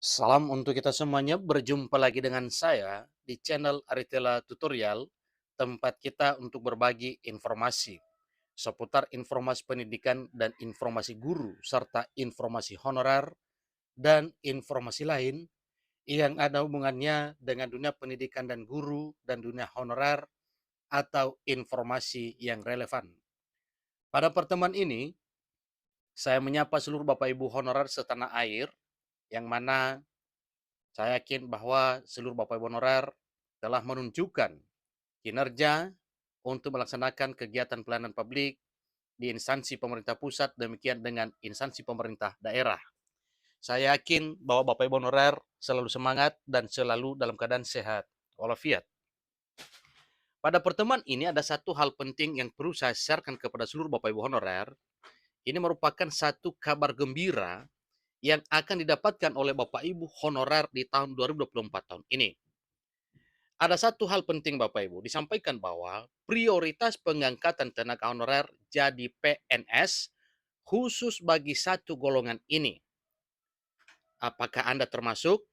Salam untuk kita semuanya, berjumpa lagi dengan saya di channel Aritela Tutorial, tempat kita untuk berbagi informasi seputar informasi pendidikan dan informasi guru, serta informasi honorer dan informasi lain yang ada hubungannya dengan dunia pendidikan dan guru dan dunia honorer atau informasi yang relevan. Pada pertemuan ini, saya menyapa seluruh Bapak Ibu honorer setanah air, yang mana saya yakin bahwa seluruh Bapak Ibu honorer telah menunjukkan kinerja untuk melaksanakan kegiatan pelayanan publik di instansi pemerintah pusat, demikian dengan instansi pemerintah daerah. Saya yakin bahwa Bapak Ibu honorer selalu semangat dan selalu dalam keadaan sehat walafiat. Pada pertemuan ini ada satu hal penting yang perlu saya sharekan kepada seluruh Bapak Ibu honorer. Ini merupakan satu kabar gembira yang akan didapatkan oleh Bapak Ibu honorer di tahun 2024 tahun ini. Ada satu hal penting Bapak Ibu, disampaikan bahwa prioritas pengangkatan tenaga honorer jadi PNS khusus bagi satu golongan ini. Apakah Anda termasuk?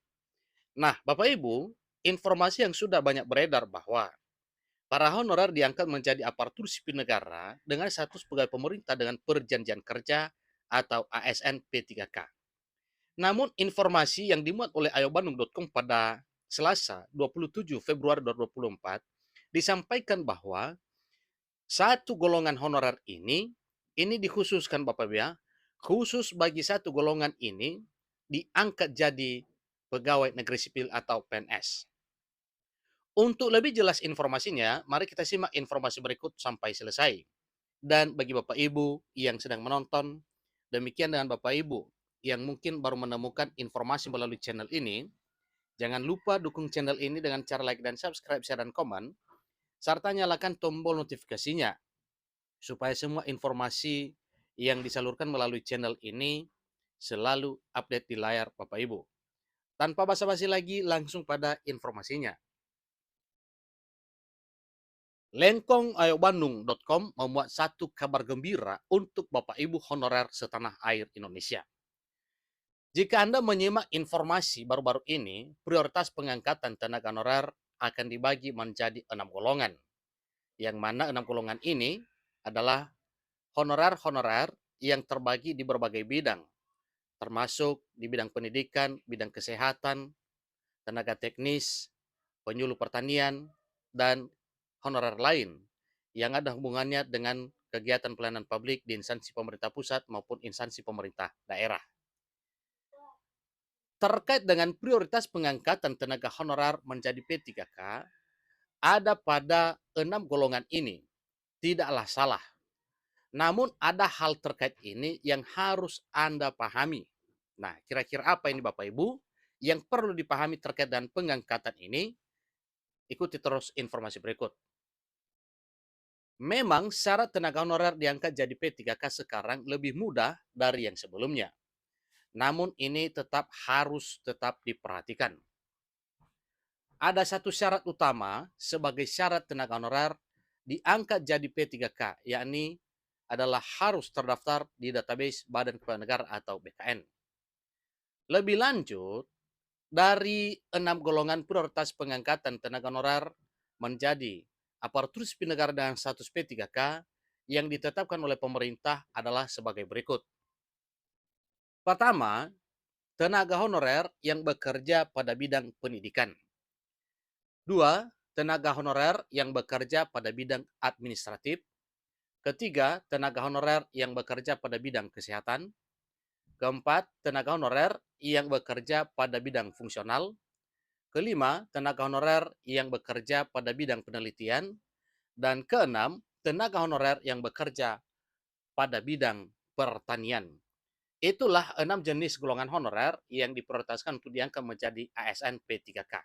Nah, Bapak Ibu, informasi yang sudah banyak beredar bahwa para honorer diangkat menjadi aparatur sipil negara dengan status pegawai pemerintah dengan perjanjian kerja atau ASN P3K. Namun informasi yang dimuat oleh ayobandung.com pada Selasa 27 Februari 2024 disampaikan bahwa satu golongan honorer ini dikhususkan Bapak Ibu ya, khusus bagi satu golongan ini diangkat jadi pegawai negeri sipil atau PNS. Untuk lebih jelas informasinya, mari kita simak informasi berikut sampai selesai. Dan bagi Bapak Ibu yang sedang menonton, demikian dengan Bapak Ibu yang mungkin baru menemukan informasi melalui channel ini, jangan lupa dukung channel ini dengan cara like dan subscribe, share, dan komen, serta nyalakan tombol notifikasinya supaya semua informasi yang disalurkan melalui channel ini selalu update di layar Bapak Ibu. Tanpa basa-basi lagi, langsung pada informasinya. Lengkongayobandung.com memuat satu kabar gembira untuk Bapak Ibu honorer setanah air Indonesia. Jika Anda menyimak informasi baru-baru ini, prioritas pengangkatan tenaga honorer akan dibagi menjadi 6 golongan. Yang mana 6 golongan ini adalah honorer-honorer yang terbagi di berbagai bidang, termasuk di bidang pendidikan, bidang kesehatan, tenaga teknis, penyuluh pertanian, dan honorer lain yang ada hubungannya dengan kegiatan pelayanan publik di instansi pemerintah pusat maupun instansi pemerintah daerah. Terkait dengan prioritas pengangkatan tenaga honorer menjadi P3K, ada pada 6 golongan ini. Tidaklah salah. Namun ada hal terkait ini yang harus Anda pahami. Nah, kira-kira apa ini Bapak Ibu yang perlu dipahami terkait dengan pengangkatan ini? Ikuti terus informasi berikut. Memang syarat tenaga honorer diangkat jadi P3K sekarang lebih mudah dari yang sebelumnya. Namun ini harus tetap diperhatikan. Ada satu syarat utama sebagai syarat tenaga honorer diangkat jadi P3K, yakni adalah harus terdaftar di database Badan Kepegawaian Negara atau BKN. Lebih lanjut, dari 6 golongan prioritas pengangkatan tenaga honorer menjadi aparatur sipil negara dengan status P3K yang ditetapkan oleh pemerintah adalah sebagai berikut. Pertama, tenaga honorer yang bekerja pada bidang pendidikan. Dua, tenaga honorer yang bekerja pada bidang administratif. Ketiga, tenaga honorer yang bekerja pada bidang kesehatan. Keempat, tenaga honorer yang bekerja pada bidang fungsional. Kelima, tenaga honorer yang bekerja pada bidang penelitian. Dan keenam, tenaga honorer yang bekerja pada bidang pertanian. Itulah 6 jenis golongan honorer yang diprioritaskan untuk diangkat menjadi ASN P3K.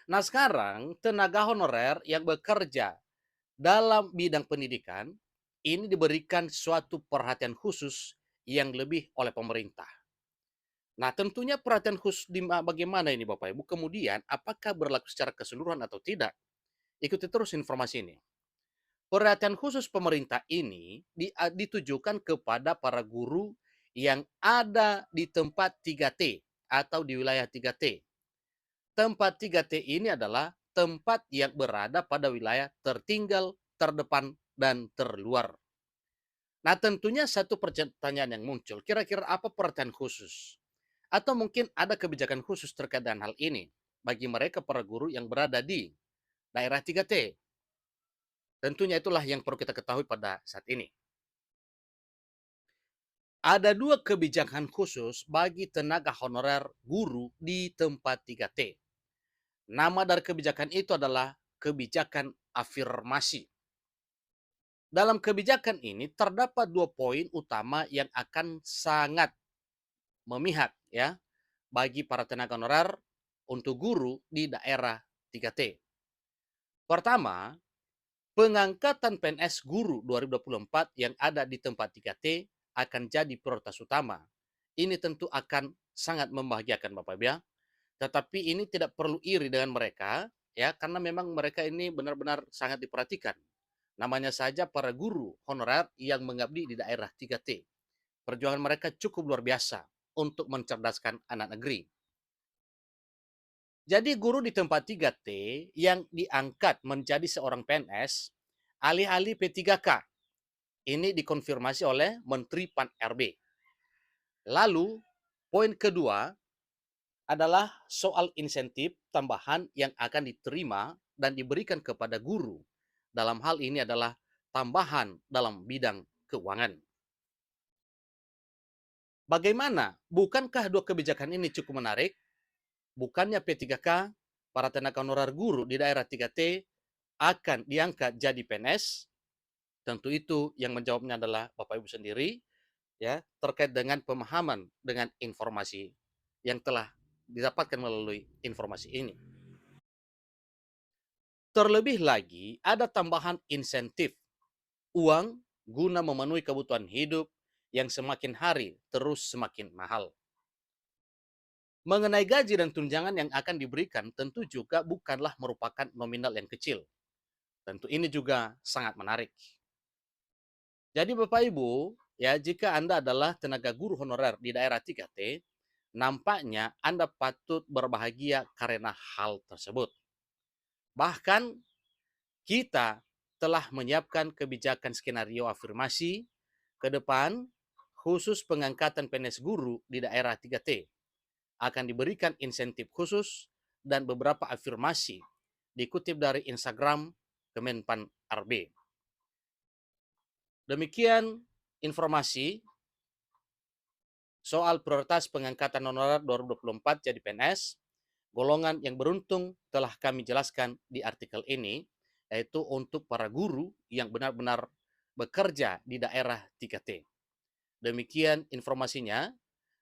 Nah sekarang tenaga honorer yang bekerja dalam bidang pendidikan ini diberikan suatu perhatian khusus yang lebih oleh pemerintah. Nah tentunya perhatian khusus bagaimana ini Bapak Ibu, kemudian apakah berlaku secara keseluruhan atau tidak? Ikuti terus informasi ini. Perhatian khusus pemerintah ini ditujukan kepada para guru yang ada di tempat 3T. atau di wilayah 3T. Tempat 3T ini adalah tempat yang berada pada wilayah tertinggal, terdepan, dan terluar. Nah, tentunya satu pertanyaan yang muncul, kira-kira apa perhatian khusus? Atau mungkin ada kebijakan khusus terkait dengan hal ini bagi mereka para guru yang berada di daerah 3T? Tentunya itulah yang perlu kita ketahui pada saat ini. Ada dua kebijakan khusus bagi tenaga honorer guru di tempat 3T. Nama dari kebijakan itu adalah kebijakan afirmasi. Dalam kebijakan ini terdapat 2 poin utama yang akan sangat memihak ya bagi para tenaga honorer untuk guru di daerah 3T. Pertama, pengangkatan PNS guru 2024 yang ada di tempat 3T akan jadi prioritas utama. Ini tentu akan sangat membahagiakan Bapak Ibu ya. Tetapi ini tidak perlu iri dengan mereka ya karena memang mereka ini benar-benar sangat diperhatikan. Namanya saja para guru honorer yang mengabdi di daerah 3T. Perjuangan mereka cukup luar biasa untuk mencerdaskan anak negeri. Jadi guru di tempat 3T yang diangkat menjadi seorang PNS alih-alih P3K. Ini dikonfirmasi oleh Menteri Pan-RB. Lalu poin kedua adalah soal insentif tambahan yang akan diterima dan diberikan kepada guru. Dalam hal ini adalah tambahan dalam bidang keuangan. Bagaimana? Bukankah dua kebijakan ini cukup menarik? Bukannya P3K, para tenaga honorer guru di daerah 3T akan diangkat jadi PNS? Tentu itu yang menjawabnya adalah Bapak Ibu sendiri ya, terkait dengan pemahaman dengan informasi yang telah didapatkan melalui informasi ini. Terlebih lagi, ada tambahan insentif uang guna memenuhi kebutuhan hidup yang semakin hari terus semakin mahal. Mengenai gaji dan tunjangan yang akan diberikan tentu juga bukanlah merupakan nominal yang kecil. Tentu ini juga sangat menarik. Jadi Bapak Ibu, ya jika Anda adalah tenaga guru honorer di daerah 3T, nampaknya Anda patut berbahagia karena hal tersebut. Bahkan kita telah menyiapkan kebijakan skenario afirmasi ke depan khusus pengangkatan PNS guru di daerah 3T. Akan diberikan insentif khusus dan beberapa afirmasi dikutip dari Instagram Kemenpan RB. Demikian informasi soal prioritas pengangkatan honorer 2024 jadi PNS. Golongan yang beruntung telah kami jelaskan di artikel ini, yaitu untuk para guru yang benar-benar bekerja di daerah 3T. Demikian informasinya.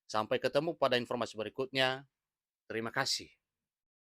Sampai ketemu pada informasi berikutnya. Terima kasih.